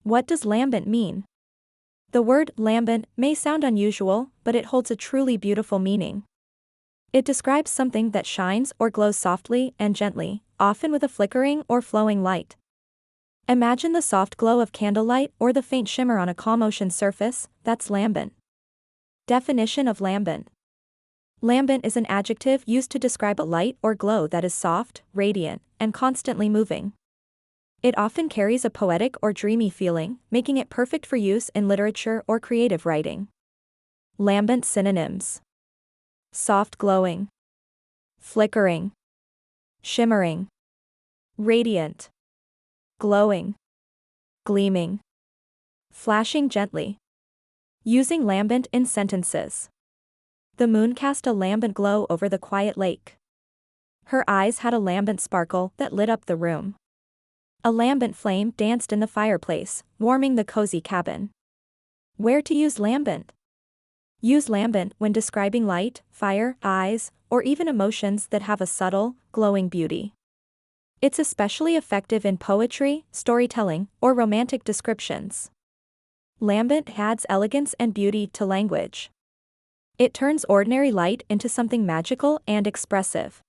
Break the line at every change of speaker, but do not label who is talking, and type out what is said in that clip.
What does lambent mean? The word lambent may sound unusual, but it holds a truly beautiful meaning. It describes something that shines or glows softly and gently, often with a flickering or flowing light. Imagine the soft glow of candlelight or the faint shimmer on a calm ocean surface. That's lambent. Definition of lambent. Lambent is an adjective used to describe a light or glow that is soft, radiant, and constantly moving. It often carries a poetic or dreamy feeling, making it perfect for use in literature or creative writing. Lambent synonyms: soft glowing, flickering, shimmering, radiant, glowing, gleaming, flashing gently. Using lambent in sentences. The moon cast a lambent glow over the quiet lake. Her eyes had a lambent sparkle that lit up the room. A lambent flame danced in the fireplace, warming the cozy cabin. Where to use lambent? Use lambent when describing light, fire, eyes, or even emotions that have a subtle, glowing beauty. It's especially effective in poetry, storytelling, or romantic descriptions. Lambent adds elegance and beauty to language. It turns ordinary light into something magical and expressive.